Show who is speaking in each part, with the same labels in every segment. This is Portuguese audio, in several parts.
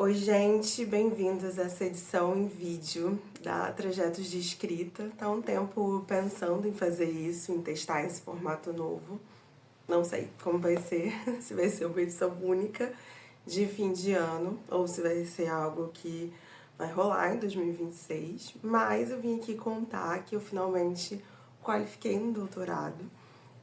Speaker 1: Oi, gente, bem-vindos a essa edição em vídeo da Trajetos de Escrita. Tá um tempo pensando em fazer isso, em testar esse formato novo. Não sei como vai ser, se vai ser uma edição única de fim de ano ou se vai ser algo que vai rolar em 2026. Mas eu vim aqui contar que eu finalmente qualifiquei no doutorado.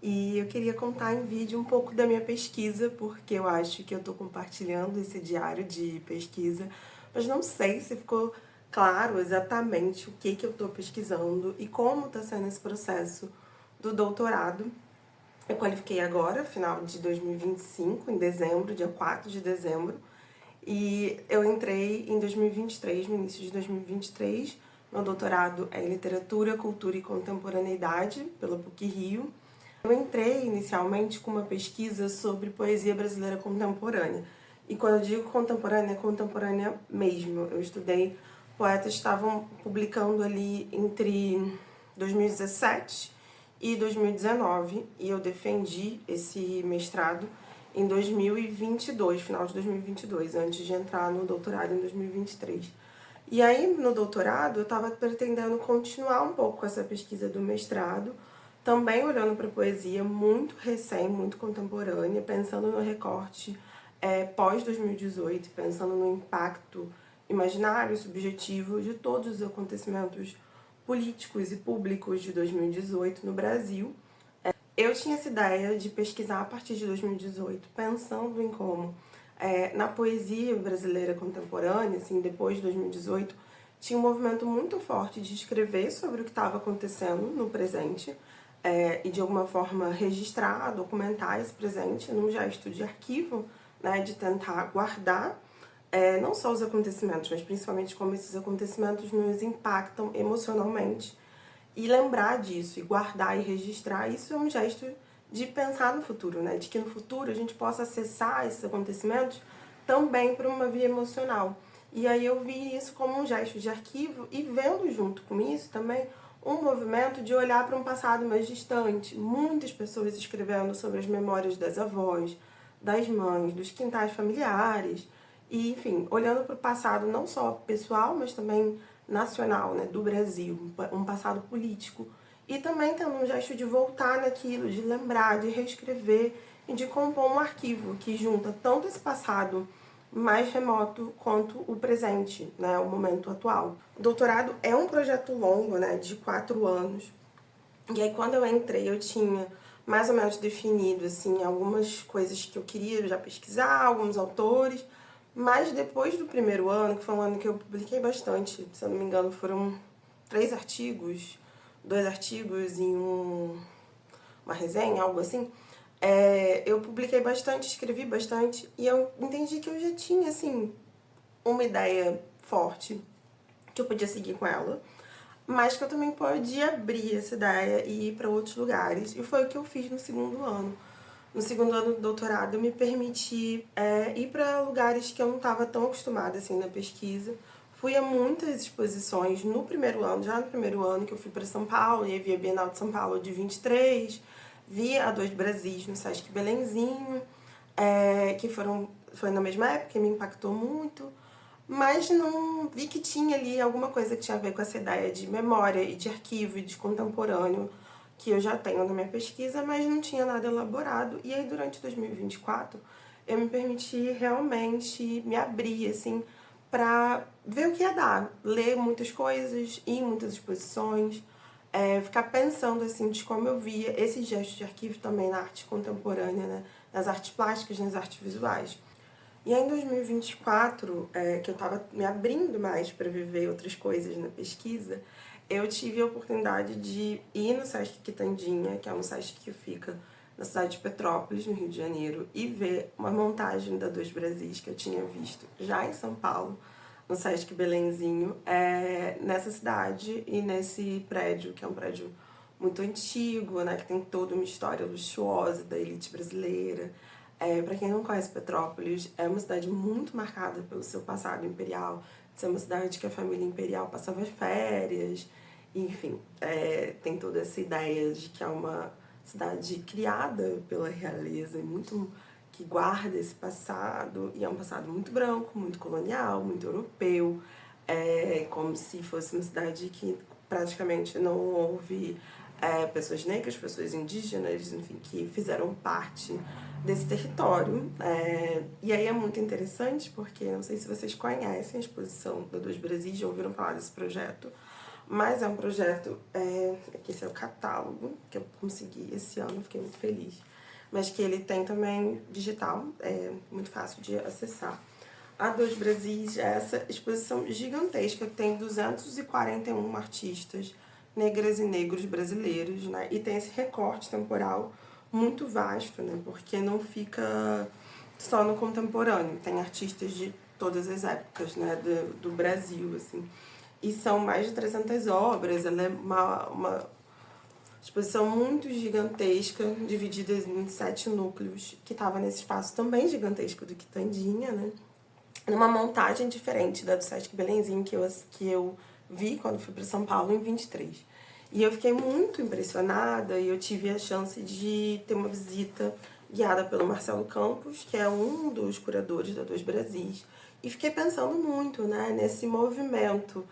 Speaker 1: E eu queria contar em vídeo um pouco da minha pesquisa, porque eu acho que eu tô compartilhando esse diário de pesquisa, mas não sei se ficou claro exatamente o que eu tô pesquisando e como tá sendo esse processo do doutorado. Eu qualifiquei agora, final de 2025, em dezembro, dia 4 de dezembro, e eu entrei em 2023, no início de 2023, meu doutorado é em Literatura, Cultura e Contemporaneidade, pela PUC-Rio. Eu entrei inicialmente com uma pesquisa sobre poesia brasileira contemporânea. E quando eu digo contemporânea, é contemporânea mesmo. Eu estudei poetas que estavam publicando ali entre 2017 e 2019, e eu defendi esse mestrado em 2022, final de 2022, antes de entrar no doutorado em 2023. E aí, no doutorado, eu estava pretendendo continuar um pouco com essa pesquisa do mestrado, também olhando para a poesia muito recém, muito contemporânea, pensando no recorte pós-2018, pensando no impacto imaginário e subjetivo de todos os acontecimentos políticos e públicos de 2018 no Brasil. Eu tinha essa ideia de pesquisar a partir de 2018, pensando em como, na poesia brasileira contemporânea, assim, depois de 2018, tinha um movimento muito forte de escrever sobre o que estava acontecendo no presente e, de alguma forma, registrar, documentar esse presente num gesto de arquivo, né, de tentar guardar não só os acontecimentos, mas principalmente como esses acontecimentos nos impactam emocionalmente. E lembrar disso, e guardar e registrar, isso é um gesto de pensar no futuro, né? De que no futuro a gente possa acessar esses acontecimentos também por uma via emocional. E aí eu vi isso como um gesto de arquivo e vendo junto com isso também um movimento de olhar para um passado mais distante. Muitas pessoas escrevendo sobre as memórias das avós, das mães, dos quintais familiares, e, enfim, olhando para o passado não só pessoal, mas também nacional, né, do Brasil, um passado político. E também tendo um gesto de voltar naquilo, de lembrar, de reescrever e de compor um arquivo que junta tanto esse passado mais remoto quanto o presente, né, o momento atual. O doutorado é um projeto longo, né, de 4 anos. E aí quando eu entrei eu tinha mais ou menos definido assim algumas coisas que eu queria já pesquisar, alguns autores, mas depois do primeiro ano, que foi um ano que eu publiquei bastante, se eu não me engano foram 3 artigos, 2 artigos e uma resenha, algo assim, eu publiquei bastante, escrevi bastante, e eu entendi que eu já tinha, assim, uma ideia forte, que eu podia seguir com ela, mas que eu também podia abrir essa ideia e ir para outros lugares. E foi o que eu fiz no segundo ano. No segundo ano do doutorado, eu me permiti ir para lugares que eu não estava tão acostumada assim na pesquisa. Fui a muitas exposições no primeiro ano, já no primeiro ano que eu fui para São Paulo, e aí vi a Bienal de São Paulo de 23, vi a Dois Brasis no Sesc Belenzinho, que foi na mesma época, me impactou muito, mas não vi que tinha ali alguma coisa que tinha a ver com essa ideia de memória e de arquivo e de contemporâneo que eu já tenho na minha pesquisa, mas não tinha nada elaborado. E aí, durante 2024, eu me permiti realmente me abrir, assim, para ver o que ia dar. Ler muitas coisas, ir em muitas exposições, ficar pensando, assim, de como eu via esse gesto de arquivo também na arte contemporânea, né? Nas artes plásticas, nas artes visuais. E aí, em 2024, que eu estava me abrindo mais para viver outras coisas na pesquisa, eu tive a oportunidade de ir no Sesc Quitandinha, que é um Sesc que fica na cidade de Petrópolis, no Rio de Janeiro, e ver uma montagem da Dois Brasis que eu tinha visto já em São Paulo, no Sesc Belenzinho, nessa cidade e nesse prédio, que é um prédio muito antigo, né, que tem toda uma história luxuosa da elite brasileira. Para quem não conhece Petrópolis, é uma cidade muito marcada pelo seu passado imperial, de ser uma cidade que a família imperial passava férias, enfim, tem toda essa ideia de que é uma cidade criada pela realeza, muito, que guarda esse passado, e é um passado muito branco, muito colonial, muito europeu, como se fosse uma cidade que praticamente não houve pessoas negras, pessoas indígenas, enfim, que fizeram parte desse território. E aí é muito interessante porque, não sei se vocês conhecem a exposição da Dois Brasis, já ouviram falar desse projeto, mas é um projeto, aqui esse é o catálogo que eu consegui esse ano, fiquei muito feliz, mas que ele tem também digital, é muito fácil de acessar. A Dois Brasis é essa exposição gigantesca que tem 241 artistas negras e negros brasileiros, né? E tem esse recorte temporal muito vasto, né? Porque não fica só no contemporâneo, tem artistas de todas as épocas, né? Do Brasil, assim. E são mais de 300 obras, ela é uma exposição muito gigantesca, dividida em 7 núcleos, que estava nesse espaço também gigantesco do Quitandinha, né? Numa montagem diferente da do Sesc Belenzinho que eu vi quando fui para São Paulo em 23. E eu fiquei muito impressionada e eu tive a chance de ter uma visita guiada pelo Marcelo Campos, que é um dos curadores da Dois Brasis. E fiquei pensando muito, né, nesse movimento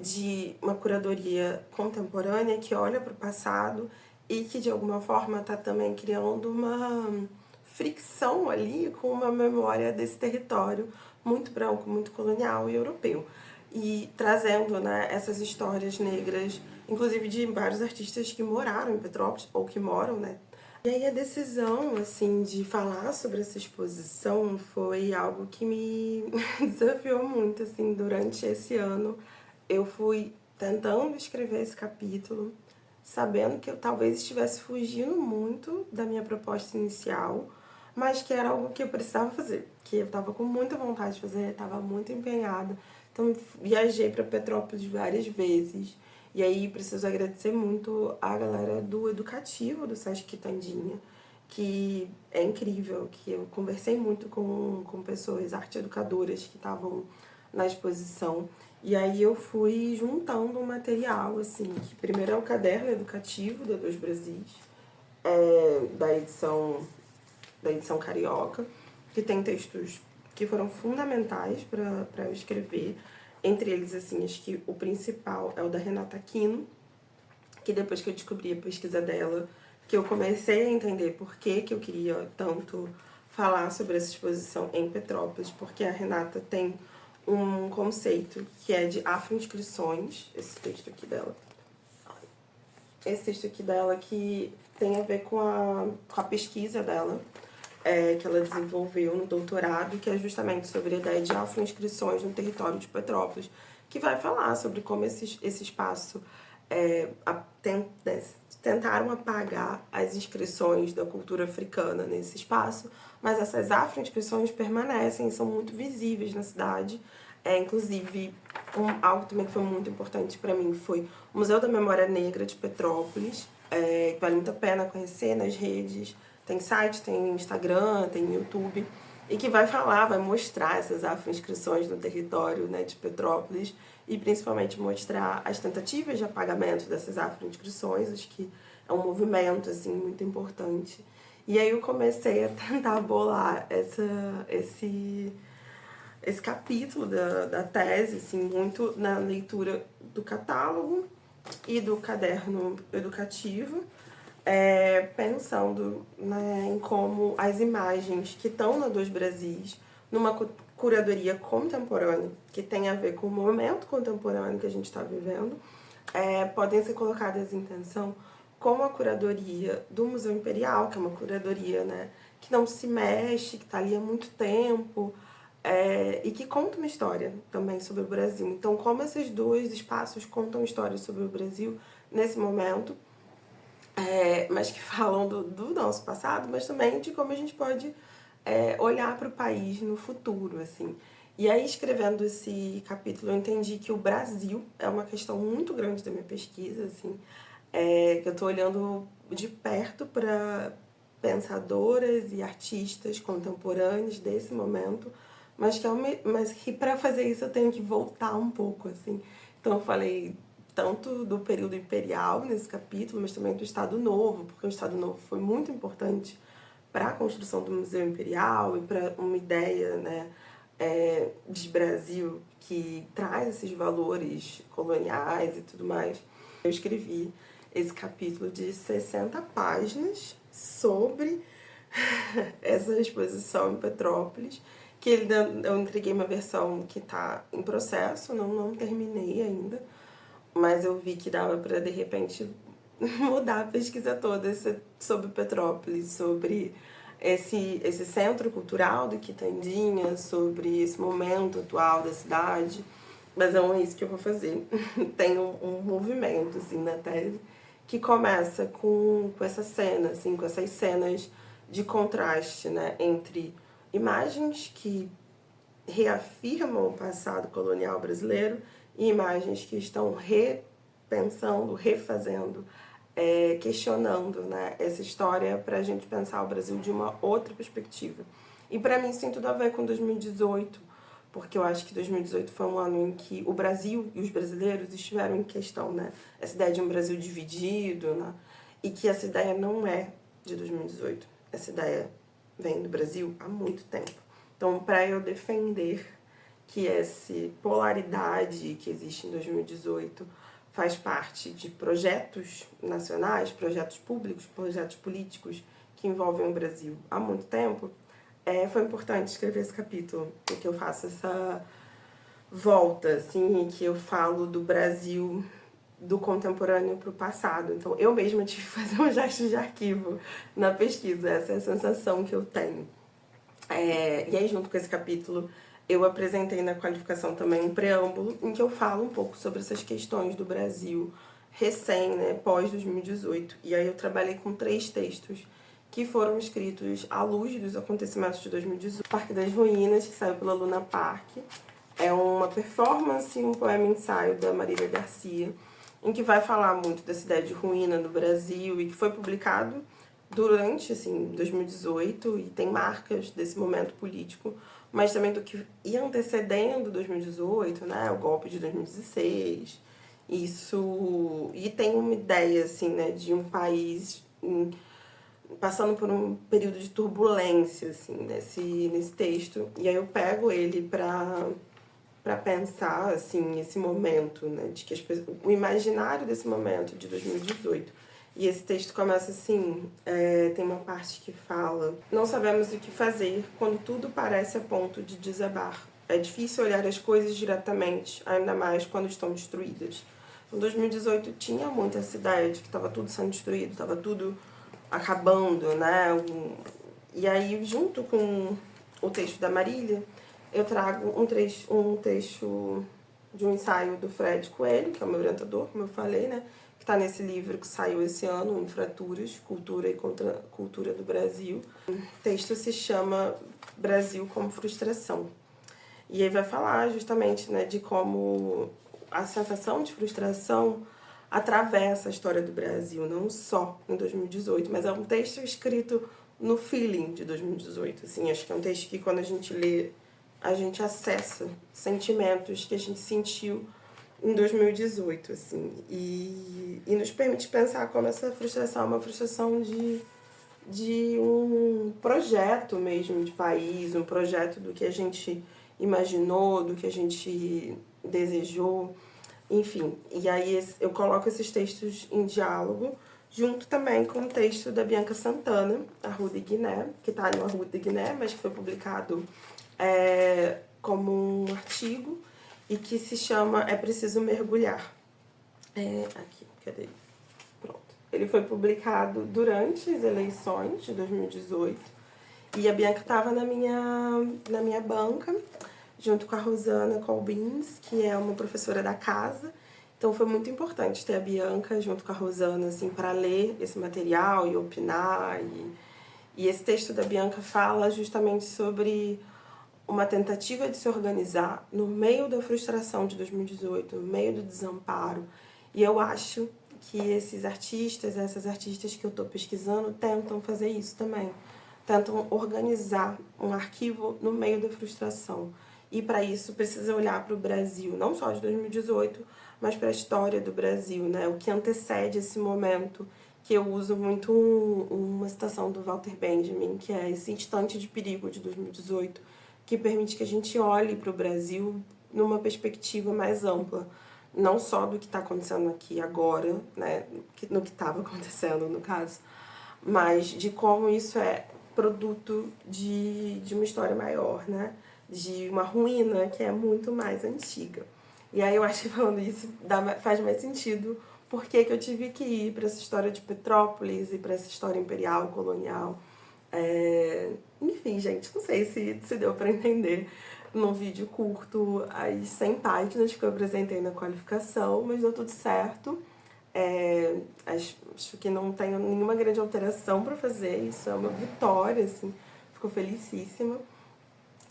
Speaker 1: de uma curadoria contemporânea que olha para o passado e que de alguma forma está também criando uma fricção ali com uma memória desse território muito branco, muito colonial e europeu. E trazendo, né, essas histórias negras, inclusive de vários artistas que moraram em Petrópolis, ou que moram, né? E aí a decisão, assim, de falar sobre essa exposição foi algo que me desafiou muito, assim, durante esse ano. Eu fui tentando escrever esse capítulo, sabendo que eu talvez estivesse fugindo muito da minha proposta inicial, mas que era algo que eu precisava fazer, que eu estava com muita vontade de fazer, estava muito empenhada. Então viajei para Petrópolis várias vezes. E aí preciso agradecer muito a galera do educativo do Sesc Quitandinha, que é incrível, que eu conversei muito com pessoas, arte educadoras que estavam na exposição. E aí eu fui juntando um material, assim, que primeiro é o caderno educativo da Dois Brasis, da edição carioca, que tem textos que foram fundamentais para eu escrever. Entre eles, assim, acho que o principal é o da Renata Aquino, que depois que eu descobri a pesquisa dela, que eu comecei a entender por que eu queria tanto falar sobre essa exposição em Petrópolis, porque a Renata tem um conceito que é de afroinscrições, esse texto aqui dela que tem a ver com a pesquisa dela, que ela desenvolveu no doutorado, que é justamente sobre a ideia de afroinscrições no território de Petrópolis, que vai falar sobre como esse espaço tentaram apagar as inscrições da cultura africana nesse espaço, mas essas afro-inscrições permanecem e são muito visíveis na cidade. Inclusive, algo também que foi muito importante para mim foi o Museu da Memória Negra de Petrópolis, que vale muito a pena conhecer nas redes. Tem site, tem Instagram, tem YouTube, e que vai falar, vai mostrar essas afro-inscrições no território, né, de Petrópolis, e principalmente mostrar as tentativas de apagamento dessas afro-inscrições, acho que é um movimento, assim, muito importante. E aí eu comecei a tentar bolar esse capítulo da tese, assim, muito na leitura do catálogo e do caderno educativo, pensando, né, em como as imagens que estão na Dois Brasis, numa curadoria contemporânea, que tem a ver com o momento contemporâneo que a gente está vivendo, podem ser colocadas em tensão com a curadoria do Museu Imperial, que é uma curadoria, né, que não se mexe, que está ali há muito tempo, e que conta uma história também sobre o Brasil. Então, como esses dois espaços contam histórias sobre o Brasil nesse momento, mas que falam do nosso passado, mas também de como a gente pode olhar para o país no futuro, assim. E aí, escrevendo esse capítulo, eu entendi que o Brasil é uma questão muito grande da minha pesquisa, assim, que eu estou olhando de perto para pensadoras e artistas contemporâneos desse momento, mas que para fazer isso eu tenho que voltar um pouco, assim. Então eu falei tanto do período imperial nesse capítulo, mas também do Estado Novo, porque o Estado Novo foi muito importante para a construção do Museu Imperial e para uma ideia, né, de Brasil que traz esses valores coloniais e tudo mais. Eu escrevi esse capítulo de 60 páginas sobre essa exposição em Petrópolis, que eu entreguei uma versão que está em processo, não terminei ainda, mas eu vi que dava para, de repente, mudar a pesquisa toda sobre Petrópolis, sobre esse centro cultural do Quitandinha, sobre esse momento atual da cidade. Mas não é isso que eu vou fazer. Tem um movimento, assim, na tese, que começa com essa cena, assim, com essas cenas de contraste, né, entre imagens que reafirmam o passado colonial brasileiro e imagens que estão repensando, refazendo, questionando, né, essa história para a gente pensar o Brasil de uma outra perspectiva. E para mim isso tem tudo a ver com 2018, porque eu acho que 2018 foi um ano em que o Brasil e os brasileiros estiveram em questão, né? Essa ideia de um Brasil dividido, né? E que essa ideia não é de 2018. Essa ideia vem do Brasil há muito tempo. Então, para eu defender que essa polaridade que existe em 2018 faz parte de projetos nacionais, projetos públicos, projetos políticos que envolvem o Brasil há muito tempo, foi importante escrever esse capítulo, em que eu faço essa volta, assim, em que eu falo do Brasil do contemporâneo para o passado. Então, eu mesma tive que fazer um gesto de arquivo na pesquisa, essa é a sensação que eu tenho. E aí, junto com esse capítulo, eu apresentei na qualificação também um preâmbulo em que eu falo um pouco sobre essas questões do Brasil recém, né, pós-2018. E aí eu trabalhei com 3 textos que foram escritos à luz dos acontecimentos de 2018. Parque das Ruínas, que saiu pela Luna Park, é uma performance, um poema-ensaio da Marília Garcia, em que vai falar muito dessa ideia de ruína no Brasil e que foi publicado durante, assim, 2018 e tem marcas desse momento político, mas também do que ia antecedendo 2018, né, o golpe de 2016, isso, e tem uma ideia, assim, né, de um país passando por um período de turbulência, assim, nesse texto, e aí eu pego ele para pensar, assim, esse momento, né, de que o imaginário desse momento de 2018. E esse texto começa assim, tem uma parte que fala: não sabemos o que fazer quando tudo parece a ponto de desabar. É difícil olhar as coisas diretamente, ainda mais quando estão destruídas. Em 2018 tinha muito essa ideia de que estava tudo sendo destruído, estava tudo acabando, né? E aí, junto com o texto da Marília, eu trago um trecho de um ensaio do Fred Coelho, que é o meu orientador, como eu falei, né? Que está nesse livro que saiu esse ano, Infraturas, Cultura e Contra-Cultura do Brasil. O texto se chama Brasil como Frustração. E aí vai falar justamente, né, de como a sensação de frustração atravessa a história do Brasil, não só em 2018, mas é um texto escrito no feeling de 2018. Assim, acho que é um texto que, quando a gente lê, a gente acessa sentimentos que a gente sentiu em 2018, assim, e nos permite pensar como essa frustração é uma frustração de um projeto mesmo de país, um projeto do que a gente imaginou, do que a gente desejou, enfim. E aí eu coloco esses textos em diálogo, junto também com o texto da Bianca Santana, A Rua de Guiné, que está no A Rua de Guiné, mas que foi publicado como um artigo e que se chama É Preciso Mergulhar. Aqui, cadê? Pronto. Ele foi publicado durante as eleições de 2018 e a Bianca estava na minha banca, junto com a Rosana Colbins, que é uma professora da casa. Então foi muito importante ter a Bianca junto com a Rosana, assim, para ler esse material e opinar. E esse texto da Bianca fala justamente sobre uma tentativa de se organizar no meio da frustração de 2018, no meio do desamparo. E eu acho que esses artistas, essas artistas que eu estou pesquisando, tentam fazer isso também. Tentam organizar um arquivo no meio da frustração. E para isso precisa olhar para o Brasil, não só de 2018, mas para a história do Brasil, né? O que antecede esse momento que eu uso muito uma citação do Walter Benjamin, que é esse instante de perigo de 2018, que permite que a gente olhe para o Brasil numa perspectiva mais ampla, não só do que está acontecendo aqui agora, né, no que estava acontecendo no caso, mas de como isso é produto de uma história maior, né, de uma ruína que é muito mais antiga. E aí eu acho que falando isso faz mais sentido por que eu tive que ir para essa história de Petrópolis e para essa história imperial, colonial. Enfim, gente, não sei se deu para entender num vídeo curto as 100 páginas que eu apresentei na qualificação, mas deu tudo certo. Acho que não tenho nenhuma grande alteração para fazer, isso é uma vitória, assim, fico felicíssima.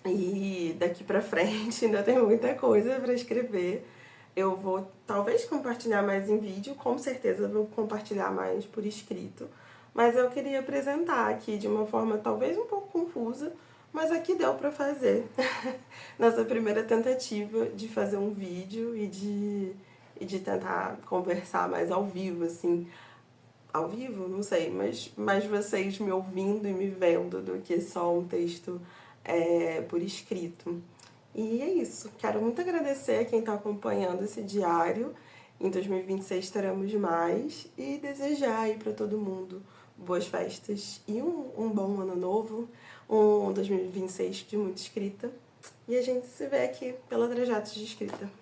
Speaker 1: E daqui pra frente ainda tem muita coisa para escrever. Eu vou talvez compartilhar mais em vídeo, com certeza vou compartilhar mais por escrito. Mas eu queria apresentar aqui de uma forma talvez um pouco confusa, mas aqui deu para fazer. Nessa primeira tentativa de fazer um vídeo e de tentar conversar mais ao vivo, assim. Ao vivo? Não sei, mas mais vocês me ouvindo e me vendo do que só um texto por escrito. E é isso. Quero muito agradecer a quem está acompanhando esse diário. Em 2026 teremos mais. E desejar aí para todo mundo boas festas e um bom ano novo. Um 2026 de muita escrita. E a gente se vê aqui pela Trajetos de Escrita.